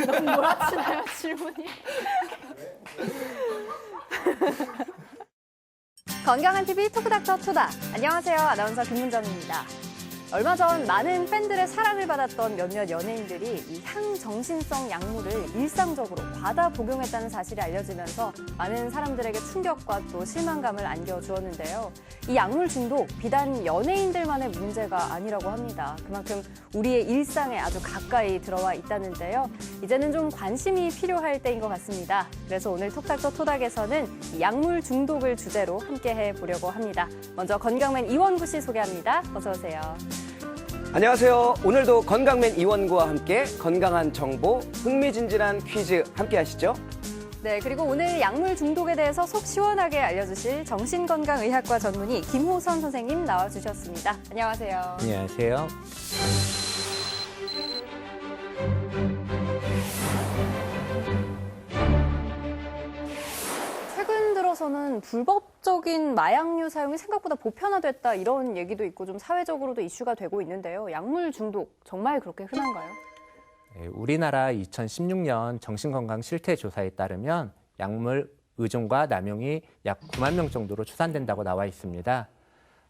너무 몰아치나요, 질문이? 건강한 TV 토크닥터 투다. 안녕하세요. 아나운서 김문정입니다. 얼마 전 많은 팬들의 사랑을 받았던 몇몇 연예인들이 이 향정신성 약물을 일상적으로 과다 복용했다는 사실이 알려지면서 많은 사람들에게 충격과 또 실망감을 안겨주었는데요. 이 약물 중독, 비단 연예인들만의 문제가 아니라고 합니다. 그만큼 우리의 일상에 아주 가까이 들어와 있다는데요. 이제는 좀 관심이 필요할 때인 것 같습니다. 그래서 오늘 톡닥터 토닥에서는 이 약물 중독을 주제로 함께 해보려고 합니다. 먼저 건강맨 이원구 씨 소개합니다. 어서 오세요. 안녕하세요. 오늘도 건강맨 이원구와 함께 건강한 정보, 흥미진진한 퀴즈 함께 하시죠. 네, 그리고 오늘 약물 중독에 대해서 속 시원하게 알려주실 정신건강의학과 전문의 김호선 선생님 나와주셨습니다. 안녕하세요. 안녕하세요. 최근 들어서는 불법적인 마약류 사용이 생각보다 보편화됐다 이런 얘기도 있고 좀 사회적으로도 이슈가 되고 있는데요. 약물 중독 정말 그렇게 흔한가요? 우리나라 2016년 정신건강 실태조사에 따르면 약물 의존과 남용이 약 9만 명 정도로 추산된다고 나와 있습니다.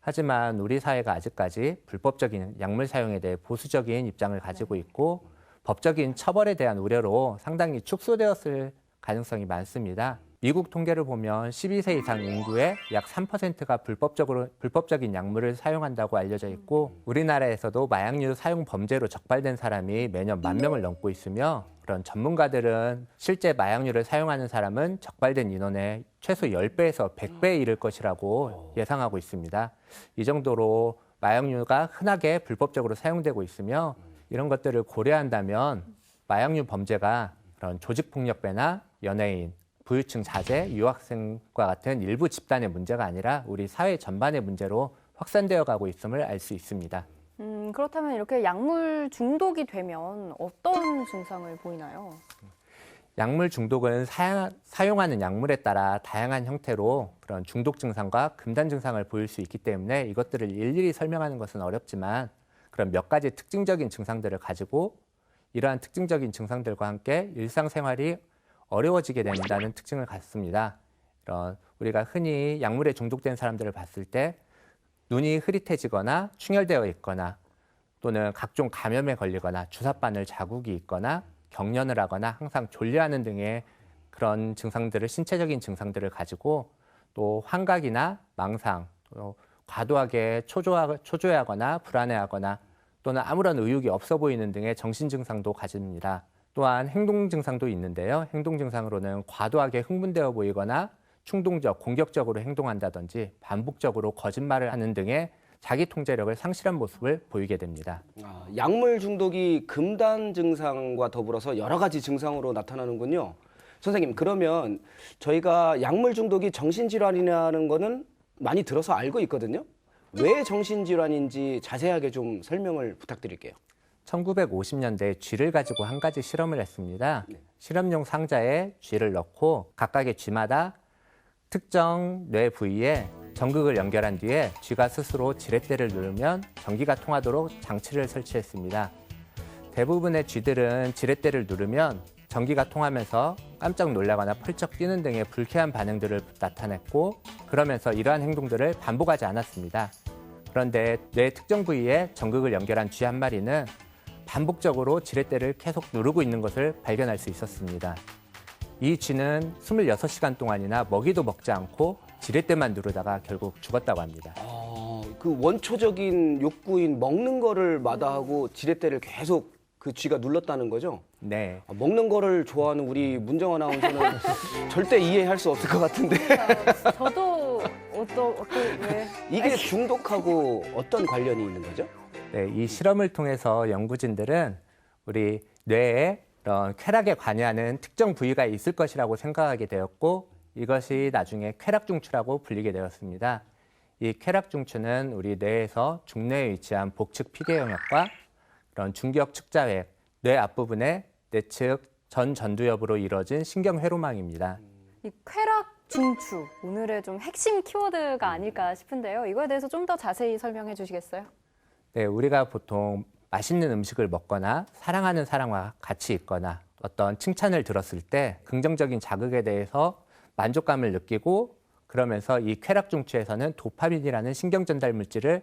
하지만 우리 사회가 아직까지 불법적인 약물 사용에 대해 보수적인 입장을 가지고 있고 법적인 처벌에 대한 우려로 상당히 축소되었을 가능성이 많습니다. 미국 통계를 보면 12세 이상 인구의 약 3%가 불법적인 약물을 사용한다고 알려져 있고 우리나라에서도 마약류 사용 범죄로 적발된 사람이 매년 10,000명을 넘고 있으며 그런 전문가들은 실제 마약류를 사용하는 사람은 적발된 인원의 최소 10배에서 100배에 이를 것이라고 예상하고 있습니다. 이 정도로 마약류가 흔하게 불법적으로 사용되고 있으며 이런 것들을 고려한다면 마약류 범죄가 그런 조직폭력배나 연예인, 부유층 자제, 유학생과 같은 일부 집단의 문제가 아니라 우리 사회 전반의 문제로 확산되어 가고 있음을 알 수 있습니다. 그렇다면 이렇게 약물 중독이 되면 어떤 증상을 보이나요? 약물 중독은 사용하는 약물에 따라 다양한 형태로 그런 중독 증상과 금단 증상을 보일 수 있기 때문에 이것들을 일일이 설명하는 것은 어렵지만 그런 몇 가지 특징적인 증상들을 가지고 이러한 특징적인 증상들과 함께 일상생활이 어려워지게 된다는 특징을 갖습니다. 우리가 흔히 약물에 중독된 사람들을 봤을 때 눈이 흐릿해지거나 충혈되어 있거나 또는 각종 감염에 걸리거나 주사바늘 자국이 있거나 경련을 하거나 항상 졸려하는 등의 그런 증상들을 신체적인 증상들을 가지고 또 환각이나 망상, 또 과도하게 초조해하거나 불안해하거나 또는 아무런 의욕이 없어 보이는 등의 정신 증상도 가집니다. 또한 행동 증상도 있는데요. 행동 증상으로는 과도하게 흥분되어 보이거나 충동적, 공격적으로 행동한다든지 반복적으로 거짓말을 하는 등의 자기 통제력을 상실한 모습을 보이게 됩니다. 약물 중독이 금단 증상과 더불어서 여러 가지 증상으로 나타나는군요. 선생님, 그러면 저희가 약물 중독이 정신질환이라는 거는 많이 들어서 알고 있거든요. 왜 정신질환인지 자세하게 좀 설명을 부탁드릴게요. 1950년대에 쥐를 가지고 한 가지 실험을 했습니다. 실험용 상자에 쥐를 넣고 각각의 쥐마다 특정 뇌 부위에 전극을 연결한 뒤에 쥐가 스스로 지렛대를 누르면 전기가 통하도록 장치를 설치했습니다. 대부분의 쥐들은 지렛대를 누르면 전기가 통하면서 깜짝 놀라거나 펄쩍 뛰는 등의 불쾌한 반응들을 나타냈고 그러면서 이러한 행동들을 반복하지 않았습니다. 그런데 뇌 특정 부위에 전극을 연결한 쥐 한 마리는 반복적으로 지렛대를 계속 누르고 있는 것을 발견할 수 있었습니다. 이 쥐는 26시간 동안이나 먹이도 먹지 않고 지렛대만 누르다가 결국 죽었다고 합니다. 그 원초적인 욕구인 먹는 거를 마다하고 지렛대를 계속 그 쥐가 눌렀다는 거죠? 네. 먹는 거를 좋아하는 우리 문정 아나운서는 절대 이해할 수 없을 것 같은데. 저도 왜? 이게 중독하고 어떤 관련이 있는 거죠? 네, 이 실험을 통해서 연구진들은 우리 뇌에 이런 쾌락에 관여하는 특정 부위가 있을 것이라고 생각하게 되었고 이것이 나중에 쾌락중추라고 불리게 되었습니다. 이 쾌락중추는 우리 뇌에서 중뇌에 위치한 복측 피계 영역과 그런 중기역 측자획, 뇌 앞부분의 내측 전 전두엽으로 이루어진 신경 회로망입니다. 이 쾌락 중추, 오늘의 좀 핵심 키워드가 아닐까 싶은데요. 이거에 대해서 좀 더 자세히 설명해 주시겠어요? 네, 우리가 보통 맛있는 음식을 먹거나 사랑하는 사람과 같이 있거나 어떤 칭찬을 들었을 때 긍정적인 자극에 대해서 만족감을 느끼고 그러면서 이 쾌락중추에서는 도파민이라는 신경전달 물질을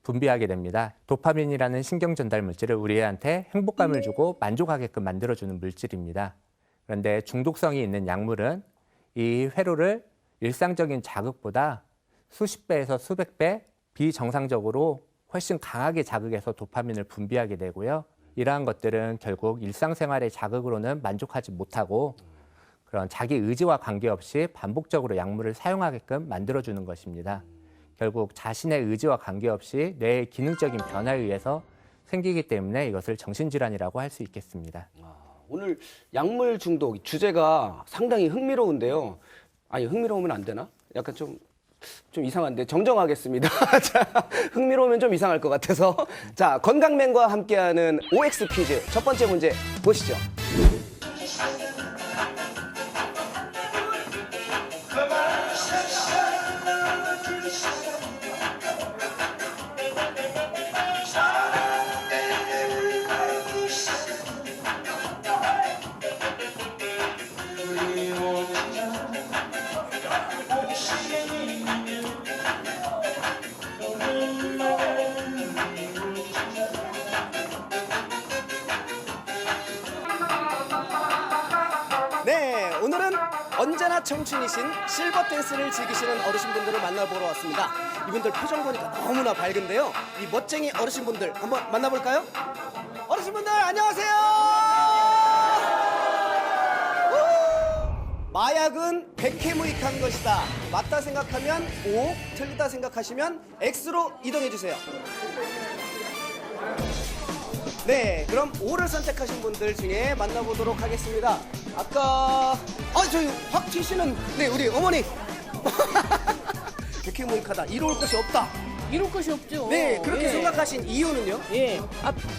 분비하게 됩니다. 도파민이라는 신경전달 물질을 우리한테 행복감을 주고 만족하게끔 만들어주는 물질입니다. 그런데 중독성이 있는 약물은 이 회로를 일상적인 자극보다 수십 배에서 수백 배 비정상적으로 훨씬 강하게 자극해서 도파민을 분비하게 되고요. 이러한 것들은 결국 일상생활의 자극으로는 만족하지 못하고 그런 자기 의지와 관계없이 반복적으로 약물을 사용하게끔 만들어주는 것입니다. 결국 자신의 의지와 관계없이 뇌의 기능적인 변화에 의해서 생기기 때문에 이것을 정신질환이라고 할 수 있겠습니다. 오늘 약물 중독 주제가 상당히 흥미로운데요. 아니, 흥미로우면 안 되나? 약간 좀 이상한데 정정하겠습니다. 자, 흥미로우면 좀 이상할 것 같아서. 자, 건강맨과 함께하는 OX 퀴즈 첫 번째 문제 보시죠. 네, 오늘은 언제나 청춘이신 실버 댄스를 즐기시는 어르신분들을 만나보러 왔습니다. 이분들 표정 보니까 너무나 밝은데요. 이 멋쟁이 어르신분들 한번 만나볼까요? 어르신분들 안녕하세요. 우! 마약은 백해무익한 것이다. 맞다 생각하면 O, 틀리다 생각하시면 X로 이동해 주세요. 네, 그럼 O를 선택하신 분들 중에 만나보도록 하겠습니다. 아까 저희 확 튀시는 네 우리 어머니 백해무익하다, 이로울 것이 없다. 이럴 것이 없죠. 네, 그렇게 예. 생각하신 이유는요? 예.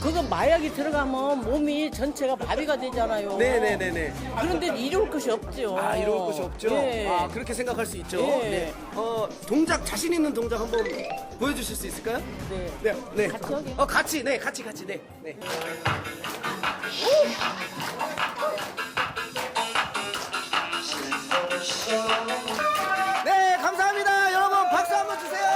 그거 마약이 들어가면 몸이 전체가 마비가 되잖아요. 네네네네. 그런데 이럴 것이 없죠. 이로울 것이 없죠. 예. 그렇게 생각할 수 있죠. 예. 네. 동작 자신 있는 동작 한번 보여주실 수 있을까요? 네. 네, 네. 같이 하게? 같이, 네, 같이, 네, 네. 네, 감사합니다. 여러분 박수 한번 주세요.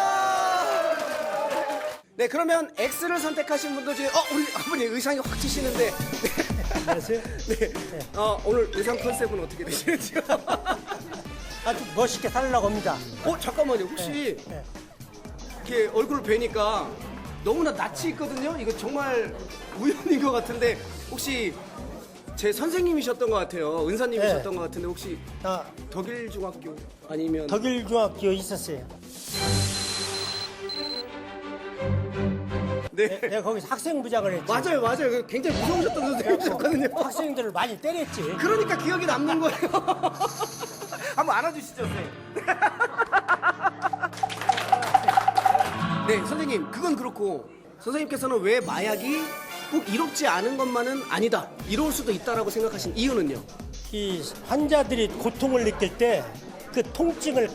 네, 그러면 X를 선택하신 분들 중에 우리 아버님 의상이 확 튀시는데. 안녕하세요. 네. 오늘 의상 컨셉은 어떻게 되시는지요? 아주 멋있게 살려고 합니다. 잠깐만요. 혹시 이렇게 얼굴을 뵈니까 너무나 낯이 있거든요. 이거 정말 우연인 것 같은데 혹시 제 선생님이셨던 것 같아요. 은사님이셨던 네. 것 같은데 혹시 나 덕일중학교 아니면 덕일중학교 있었어요. 네. 내가 거기서 학생부장을 했지. 맞아요. 굉장히 무서우셨던 선생님이셨거든요. 학생들을 많이 때렸지. 그러니까 기억이 남는 거예요. 한번 안아주시죠, 선생님. 네, 선생님, 그건 그렇고 선생님께서는 왜 마약이 꼭 이롭지 않은 것만은 아니다, 이로울 수도 있다라고 생각하신 이유는요? 이 환자들이 고통을 느낄 때 그 통증을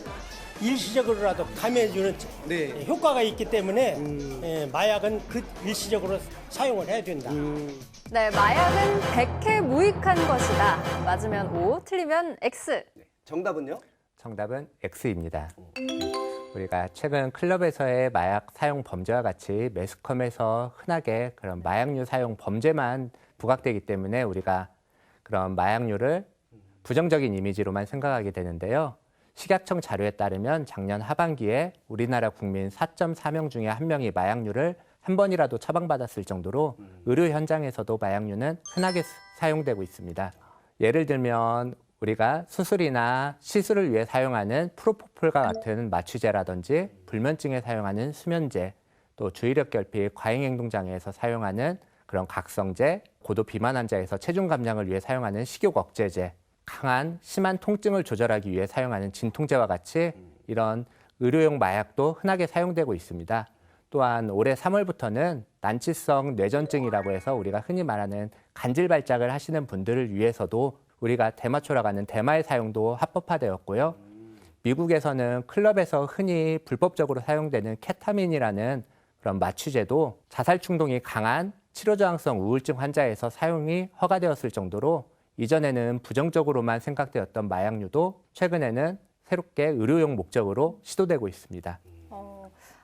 일시적으로라도 감해주는 네. 효과가 있기 때문에 마약은 그 일시적으로 사용을 해야 된다. 네, 마약은 백해무익한 것이다. 맞으면 O, 틀리면 X. 정답은요? 정답은 X입니다. 우리가 최근 클럽에서의 마약 사용 범죄와 같이 매스컴에서 흔하게 그런 마약류 사용 범죄만 부각되기 때문에 우리가 그런 마약류를 부정적인 이미지로만 생각하게 되는데요. 식약청 자료에 따르면 작년 하반기에 우리나라 국민 4.4명 중에 1명이 마약류를 한 번이라도 처방받았을 정도로 의료 현장에서도 마약류는 흔하게 사용되고 있습니다. 예를 들면 우리가 수술이나 시술을 위해 사용하는 프로포폴과 같은 마취제라든지 불면증에 사용하는 수면제, 또 주의력 결핍, 과잉행동장애에서 사용하는 그런 각성제, 고도 비만 환자에서 체중 감량을 위해 사용하는 식욕 억제제, 강한 심한 통증을 조절하기 위해 사용하는 진통제와 같이 이런 의료용 마약도 흔하게 사용되고 있습니다. 또한 올해 3월부터는 난치성 뇌전증이라고 해서 우리가 흔히 말하는 간질 발작을 하시는 분들을 위해서도 우리가 대마초라고 하는 대마의 사용도 합법화되었고요. 미국에서는 클럽에서 흔히 불법적으로 사용되는 케타민이라는 그런 마취제도 자살 충동이 강한 치료저항성 우울증 환자에서 사용이 허가되었을 정도로 이전에는 부정적으로만 생각되었던 마약류도 최근에는 새롭게 의료용 목적으로 시도되고 있습니다.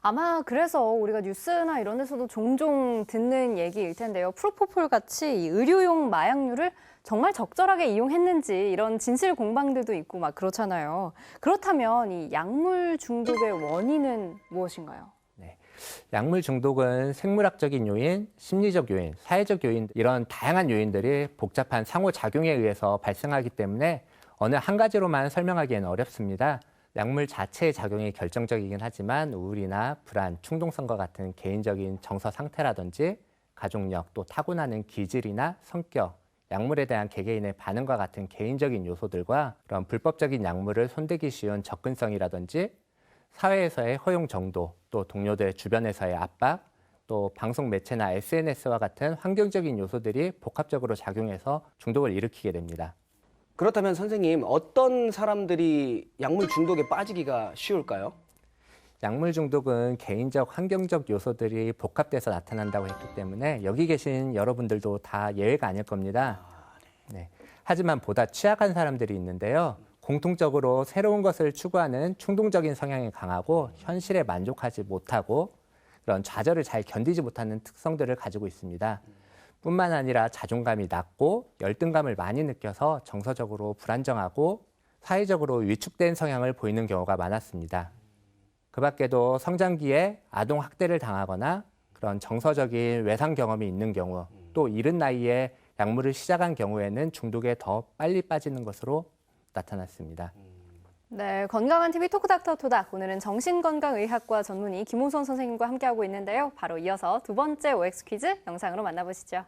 아마 그래서 우리가 뉴스나 이런 데서도 종종 듣는 얘기일 텐데요. 프로포폴 같이 이 의료용 마약류를 정말 적절하게 이용했는지 이런 진실 공방들도 있고 막 그렇잖아요. 그렇다면 이 약물 중독의 원인은 무엇인가요? 약물 중독은 생물학적인 요인, 심리적 요인, 사회적 요인 이런 다양한 요인들이 복잡한 상호작용에 의해서 발생하기 때문에 어느 한 가지로만 설명하기에는 어렵습니다. 약물 자체의 작용이 결정적이긴 하지만 우울이나 불안, 충동성과 같은 개인적인 정서 상태라든지 가족력, 또 타고나는 기질이나 성격, 약물에 대한 개개인의 반응과 같은 개인적인 요소들과 그런 불법적인 약물을 손대기 쉬운 접근성이라든지 사회에서의 허용 정도, 또 동료들 주변에서의 압박, 또 방송 매체나 SNS와 같은 환경적인 요소들이 복합적으로 작용해서 중독을 일으키게 됩니다. 그렇다면 선생님, 어떤 사람들이 약물 중독에 빠지기가 쉬울까요? 약물 중독은 개인적, 환경적 요소들이 복합돼서 나타난다고 했기 때문에 여기 계신 여러분들도 다 예외가 아닐 겁니다. 네. 하지만 보다 취약한 사람들이 있는데요. 공통적으로 새로운 것을 추구하는 충동적인 성향이 강하고 현실에 만족하지 못하고 그런 좌절을 잘 견디지 못하는 특성들을 가지고 있습니다. 뿐만 아니라 자존감이 낮고 열등감을 많이 느껴서 정서적으로 불안정하고 사회적으로 위축된 성향을 보이는 경우가 많았습니다. 그 밖에도 성장기에 아동 학대를 당하거나 그런 정서적인 외상 경험이 있는 경우, 또 이른 나이에 약물을 시작한 경우에는 중독에 더 빨리 빠지는 것으로 나타났습니다. 네, 건강한 TV 토크닥터 토닥. 오늘은 정신건강의학과 전문의 김호선 선생님과 함께하고 있는데요. 바로 이어서 두 번째 OX 퀴즈 영상으로 만나보시죠.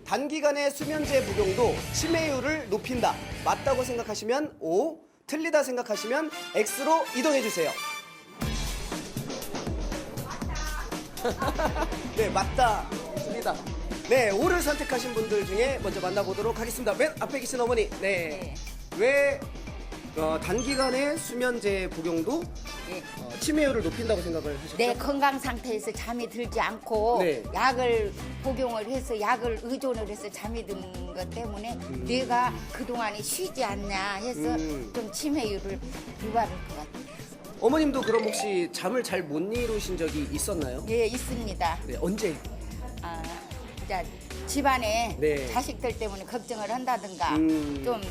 단기간의 수면제 복용도 치매율을 높인다. 맞다고 생각하시면 O, 틀리다 생각하시면 X로 이동해 주세요. 네, 맞다, 틀리다. 네, O를 선택하신 분들 중에 먼저 만나보도록 하겠습니다. 맨 앞에 계신 어머니. 네. 왜 단기간의 수면제 복용도 치매율을 높인다고 생각을 하셨죠? 내 건강 상태에서 잠이 들지 않고 네. 약을 복용을 해서 약을 의존을 해서 잠이 드는 것 때문에 뇌가 그동안에 쉬지 않냐 해서 좀 치매율을 유발할 것 같아요. 어머님도 그럼 혹시 잠을 잘 못 이루신 적이 있었나요? 예, 있습니다. 네, 언제? 아, 진짜 집안에 네. 자식들 때문에 걱정을 한다든가 음. 좀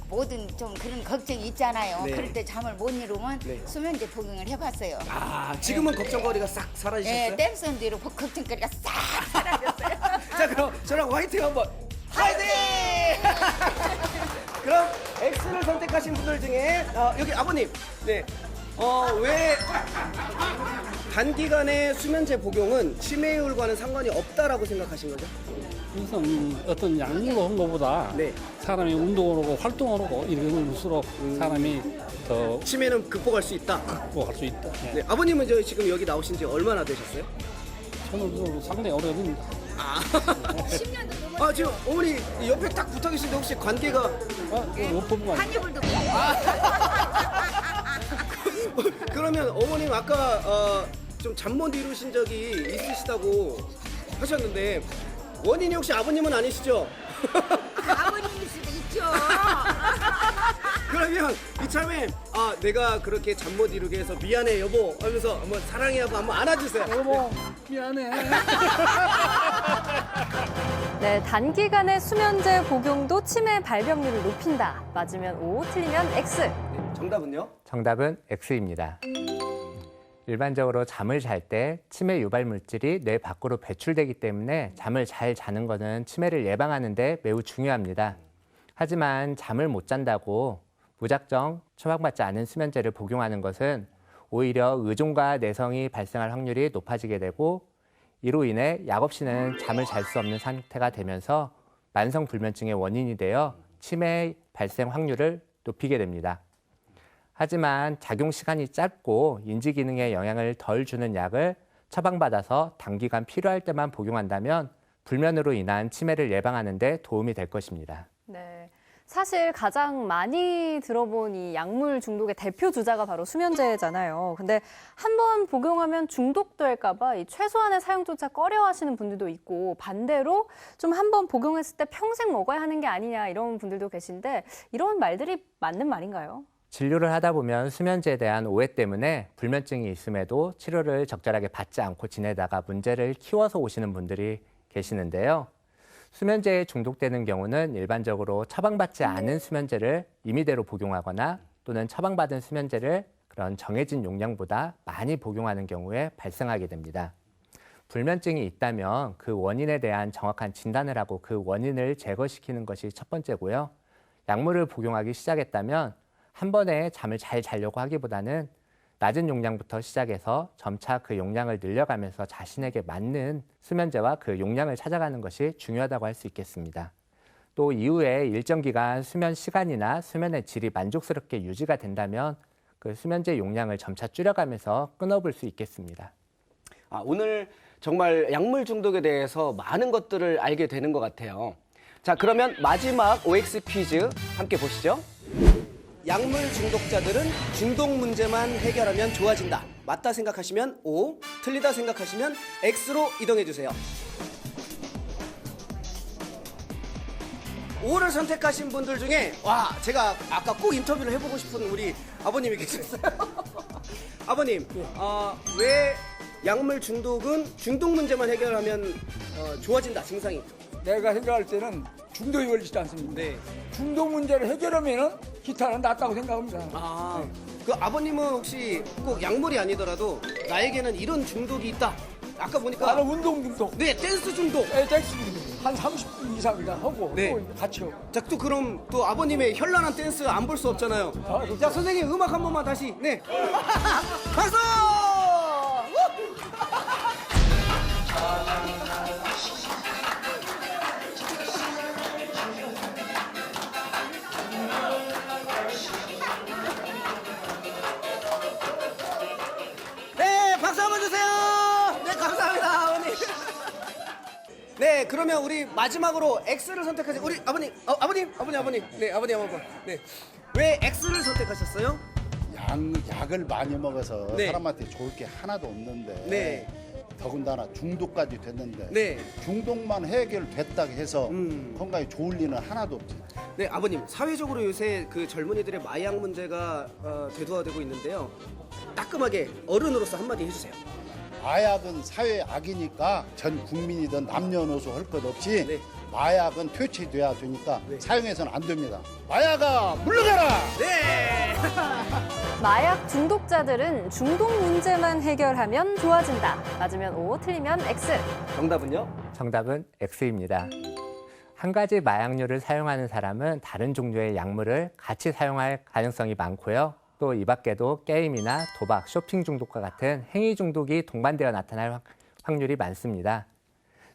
모든 좀 그런 걱정이 있잖아요. 네. 그럴 때 잠을 못 이루면 네. 수면제 복용을 해봤어요. 아, 지금은 걱정거리가 싹 사라지셨어요? 예, 땜쏜 뒤로 걱정거리가 싹 사라졌어요. 자, 그럼 저랑 화이팅 한번. 화이팅! 그럼 X를 선택하신 분들 중에 여기 아버님. 네. 왜 단기간의 수면제 복용은 치매율과는 상관이 없다라고 생각하신 거죠? 우선 어떤 약물로 한 것보다 네. 사람이 운동을 하고 활동을 하고 이럴수록 사람이 더 치매는 극복할 수 있다. 극복할 수 있다. 예. 네. 아버님은 저 지금 여기 나오신 지 얼마나 되셨어요? 저는 좀 상당히 오래됩니다. 아, 지금 어머니 옆에 딱 붙어 계신데 혹시 관계가 못 보는 거 아니에요? 그러면 어머님 아까 좀 잠 못 이루신 적이 있으시다고 하셨는데 원인이 혹시 아버님은 아니시죠? 아버님일 수도 있죠. 그러면 이참에 내가 그렇게 잠 못 이루게 해서 미안해 여보 하면서 한번 사랑해 하고 한번 안아주세요. 여보 미안해. 네, 단기간의 수면제 복용도 치매 발병률을 높인다. 맞으면 O, 틀리면 X. 정답은요? 정답은 X입니다. 일반적으로 잠을 잘 때 치매 유발 물질이 뇌 밖으로 배출되기 때문에 잠을 잘 자는 것은 치매를 예방하는 데 매우 중요합니다. 하지만 잠을 못 잔다고 무작정 처방받지 않은 수면제를 복용하는 것은 오히려 의존과 내성이 발생할 확률이 높아지게 되고 이로 인해 약 없이는 잠을 잘 수 없는 상태가 되면서 만성 불면증의 원인이 되어 치매 발생 확률을 높이게 됩니다. 하지만 작용 시간이 짧고 인지 기능에 영향을 덜 주는 약을 처방받아서 단기간 필요할 때만 복용한다면 불면으로 인한 치매를 예방하는 데 도움이 될 것입니다. 네. 사실 가장 많이 들어본 이 약물 중독의 대표 주자가 바로 수면제잖아요. 근데 한 번 복용하면 중독될까 봐 이 최소한의 사용조차 꺼려하시는 분들도 있고 반대로 좀 한 번 복용했을 때 평생 먹어야 하는 게 아니냐 이런 분들도 계신데 이런 말들이 맞는 말인가요? 진료를 하다 보면 수면제에 대한 오해 때문에 불면증이 있음에도 치료를 적절하게 받지 않고 지내다가 문제를 키워서 오시는 분들이 계시는데요. 수면제에 중독되는 경우는 일반적으로 처방받지 않은 수면제를 임의대로 복용하거나 또는 처방받은 수면제를 그런 정해진 용량보다 많이 복용하는 경우에 발생하게 됩니다. 불면증이 있다면 그 원인에 대한 정확한 진단을 하고 그 원인을 제거시키는 것이 첫 번째고요. 약물을 복용하기 시작했다면 한 번에 잠을 잘 자려고 하기보다는 낮은 용량부터 시작해서 점차 그 용량을 늘려가면서 자신에게 맞는 수면제와 그 용량을 찾아가는 것이 중요하다고 할 수 있겠습니다. 또 이후에 일정 기간 수면 시간이나 수면의 질이 만족스럽게 유지가 된다면 그 수면제 용량을 점차 줄여가면서 끊어볼 수 있겠습니다. 오늘 정말 약물 중독에 대해서 많은 것들을 알게 되는 것 같아요. 자, 그러면 마지막 OX 퀴즈 함께 보시죠. 약물 중독자들은 중독 문제만 해결하면 좋아진다. 맞다 생각하시면 O, 틀리다 생각하시면 X로 이동해 주세요. O를 선택하신 분들 중에 제가 아까 꼭 인터뷰를 해보고 싶은 우리 아버님이 계셨어요. 아버님, 왜 약물 중독은 중독 문제만 해결하면 좋아진다, 증상이? 내가 생각할 때는 중독이 걸리지 않습니다. 네. 중독 문제를 해결하면은 기타는 낫다고 생각합니다. 그 아버님은 혹시 꼭 약물이 아니더라도 나에게는 이런 중독이 있다. 아까 보니까 나는 운동 중독, 네, 댄스 중독. 댄스 중독 한 30분 이상이나 하고 네. 또 같이요. 자, 또 그럼 또 아버님의 현란한 댄스 안 볼 수 없잖아요. 자, 선생님 음악 한 번만 다시. 네. 박수! 네, 박수 한번 주세요. 네, 감사합니다, 아버님. 네, 그러면 우리 마지막으로 X를 선택하신 우리 아버님, 아버님. 네, 아버님 한번. 네, 왜 X를 선택하셨어요? 약을 많이 먹어서 네. 사람한테 좋을 게 하나도 없는데 네. 더군다나 중독까지 됐는데 네. 중독만 해결됐다고 해서 건강에 좋을 리는 하나도 없지. 네, 아버님, 사회적으로 요새 그 젊은이들의 마약 문제가 대두화되고 있는데요. 따끔하게 어른으로서 한마디 해주세요. 마약은 사회 악이니까 전 국민이든 남녀노소 할 것 없이 네. 마약은 퇴치돼야 되니까 네. 사용해서는 안 됩니다. 마약아 물러가라! 네. 마약 중독자들은 중독 문제만 해결하면 좋아진다. 맞으면 O, 틀리면 X. 정답은요? 정답은 X입니다. 한 가지 마약류를 사용하는 사람은 다른 종류의 약물을 같이 사용할 가능성이 많고요. 또 이 밖에도 게임이나 도박, 쇼핑 중독과 같은 행위 중독이 동반되어 나타날 확률이 많습니다.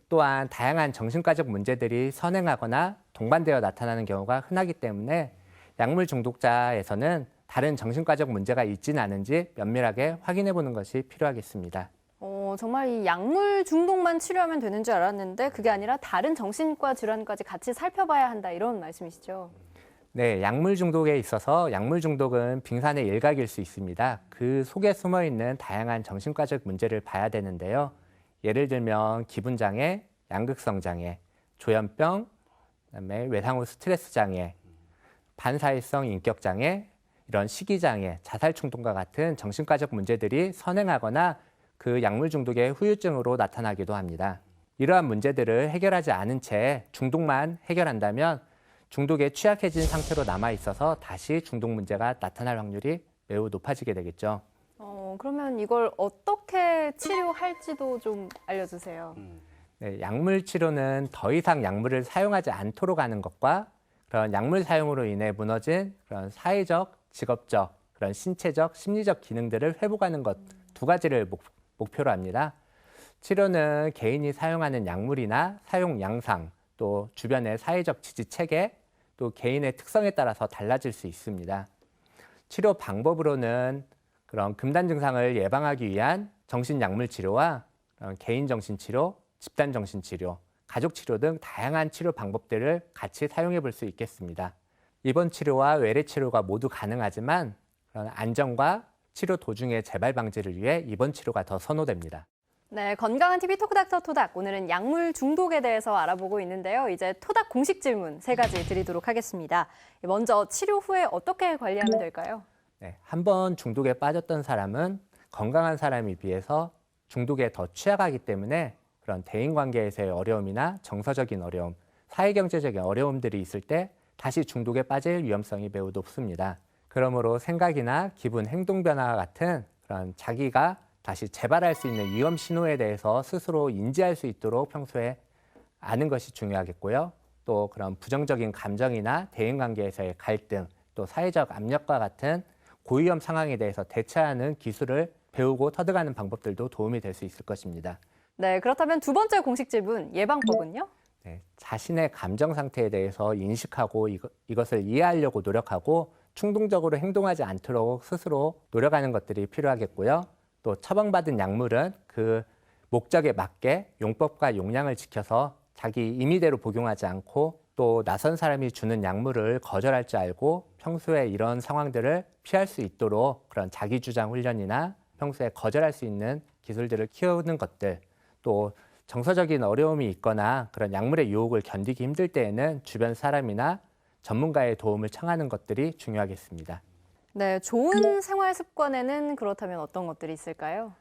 또한 다양한 정신과적 문제들이 선행하거나 동반되어 나타나는 경우가 흔하기 때문에 약물 중독자에서는 다른 정신과적 문제가 있지는 않은지 면밀하게 확인해 보는 것이 필요하겠습니다. 정말 이 약물 중독만 치료하면 되는 줄 알았는데 그게 아니라 다른 정신과 질환까지 같이 살펴봐야 한다 이런 말씀이시죠? 네, 약물 중독에 있어서 약물 중독은 빙산의 일각일 수 있습니다. 그 속에 숨어 있는 다양한 정신과적 문제를 봐야 되는데요. 예를 들면 기분장애, 양극성 장애, 조현병, 그다음에 외상후 스트레스 장애, 반사회성 인격 장애, 이런 식이 장애, 자살 충동과 같은 정신과적 문제들이 선행하거나 그 약물 중독의 후유증으로 나타나기도 합니다. 이러한 문제들을 해결하지 않은 채 중독만 해결한다면 중독에 취약해진 상태로 남아 있어서 다시 중독 문제가 나타날 확률이 매우 높아지게 되겠죠. 그러면 이걸 어떻게 치료할지도 좀 알려주세요. 네, 약물 치료는 더 이상 약물을 사용하지 않도록 하는 것과 그런 약물 사용으로 인해 무너진 그런 사회적, 직업적, 그런 신체적, 심리적 기능들을 회복하는 것 두 가지를 목표로 합니다. 치료는 개인이 사용하는 약물이나 사용 양상, 또 주변의 사회적 지지 체계, 또 개인의 특성에 따라서 달라질 수 있습니다. 치료 방법으로는 그런 금단 증상을 예방하기 위한 정신약물 치료와 개인 정신치료, 집단 정신치료, 가족 치료 등 다양한 치료 방법들을 같이 사용해 볼 수 있겠습니다. 입원 치료와 외래 치료가 모두 가능하지만 그런 안전과 치료 도중의 재발 방지를 위해 입원 치료가 더 선호됩니다. 네, 건강한 TV 토크닥터 토닥. 오늘은 약물 중독에 대해서 알아보고 있는데요. 이제 토닥 공식 질문 3가지 드리도록 하겠습니다. 먼저 치료 후에 어떻게 관리하면 될까요? 네, 한번 중독에 빠졌던 사람은 건강한 사람에 비해서 중독에 더 취약하기 때문에 그런 대인관계에서의 어려움이나 정서적인 어려움, 사회경제적인 어려움들이 있을 때 다시 중독에 빠질 위험성이 매우 높습니다. 그러므로 생각이나 기분, 행동 변화와 같은 그런 자기가 다시 재발할 수 있는 위험 신호에 대해서 스스로 인지할 수 있도록 평소에 아는 것이 중요하겠고요. 또 그런 부정적인 감정이나 대인관계에서의 갈등, 또 사회적 압력과 같은 고위험 상황에 대해서 대처하는 기술을 배우고 터득하는 방법들도 도움이 될 수 있을 것입니다. 네, 그렇다면 2번째 공식 질문, 예방법은요? 네, 자신의 감정 상태에 대해서 인식하고 이것을 이해하려고 노력하고 충동적으로 행동하지 않도록 스스로 노력하는 것들이 필요하겠고요. 또 처방받은 약물은 그 목적에 맞게 용법과 용량을 지켜서 자기 임의대로 복용하지 않고 또 낯선 사람이 주는 약물을 거절할 줄 알고 평소에 이런 상황들을 피할 수 있도록 그런 자기주장 훈련이나 평소에 거절할 수 있는 기술들을 키우는 것들, 또 정서적인 어려움이 있거나 그런 약물의 유혹을 견디기 힘들 때에는 주변 사람이나 전문가의 도움을 청하는 것들이 중요하겠습니다. 네, 좋은 생활 습관에는 그렇다면 어떤 것들이 있을까요?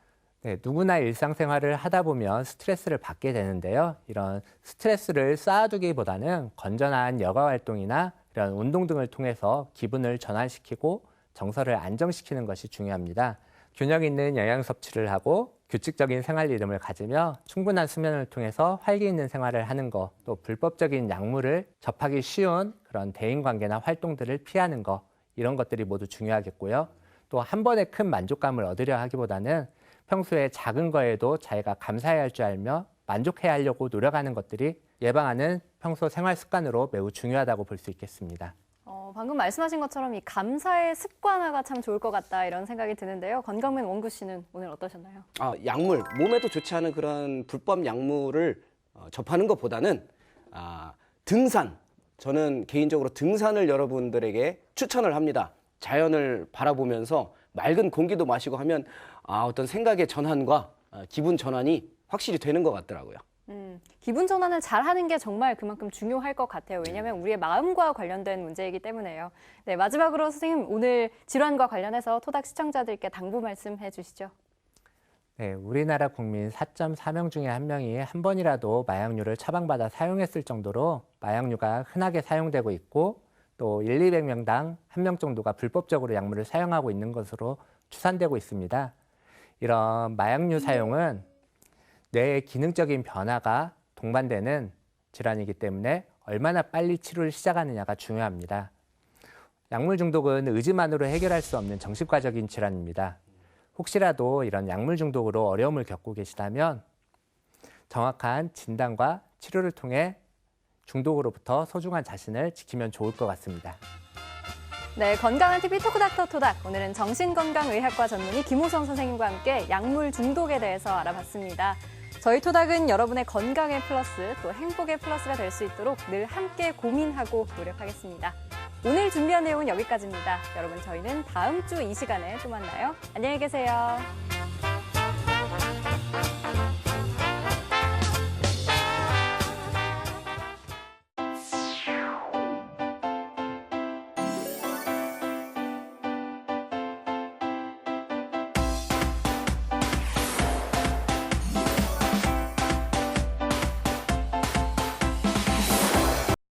네, 누구나 일상생활을 하다 보면 스트레스를 받게 되는데요. 이런 스트레스를 쌓아두기보다는 건전한 여가 활동이나 이런 운동 등을 통해서 기분을 전환시키고 정서를 안정시키는 것이 중요합니다. 균형 있는 영양 섭취를 하고 규칙적인 생활 리듬을 가지며 충분한 수면을 통해서 활기 있는 생활을 하는 것, 또 불법적인 약물을 접하기 쉬운 그런 대인관계나 활동들을 피하는 것, 이런 것들이 모두 중요하겠고요. 또 한 번에 큰 만족감을 얻으려 하기보다는 평소에 작은 거에도 자기가 감사해야 할 줄 알며 만족해야 하려고 노력하는 것들이 예방하는 평소 생활 습관으로 매우 중요하다고 볼 수 있겠습니다. 방금 말씀하신 것처럼 이 감사의 습관화가 참 좋을 것 같다 이런 생각이 드는데요. 건강맨 원구 씨는 오늘 어떠셨나요? 약물, 몸에도 좋지 않은 그런 불법 약물을 접하는 것보다는 등산, 저는 개인적으로 등산을 여러분들에게 추천을 합니다. 자연을 바라보면서 맑은 공기도 마시고 하면 어떤 생각의 전환과 기분 전환이 확실히 되는 것 같더라고요. 기분 전환을 잘하는 게 정말 그만큼 중요할 것 같아요. 왜냐하면 우리의 마음과 관련된 문제이기 때문에요. 네, 마지막으로 선생님 오늘 질환과 관련해서 토닥 시청자들께 당부 말씀해 주시죠. 네, 우리나라 국민 4.4명 중에 1명이 한 번이라도 마약류를 처방받아 사용했을 정도로 마약류가 흔하게 사용되고 있고 또 200명당 1명 정도가 불법적으로 약물을 사용하고 있는 것으로 추산되고 있습니다. 이런 마약류 사용은 뇌의 기능적인 변화가 동반되는 질환이기 때문에 얼마나 빨리 치료를 시작하느냐가 중요합니다. 약물 중독은 의지만으로 해결할 수 없는 정신과적인 질환입니다. 혹시라도 이런 약물 중독으로 어려움을 겪고 계시다면 정확한 진단과 치료를 통해 중독으로부터 소중한 자신을 지키면 좋을 것 같습니다. 네, 건강한 TV 토크닥터 토닥. 오늘은 정신건강의학과 전문의 김호성 선생님과 함께 약물 중독에 대해서 알아봤습니다. 저희 토닥은 여러분의 건강의 플러스 또 행복의 플러스가 될 수 있도록 늘 함께 고민하고 노력하겠습니다. 오늘 준비한 내용은 여기까지입니다. 여러분 저희는 다음 주 이 시간에 또 만나요. 안녕히 계세요.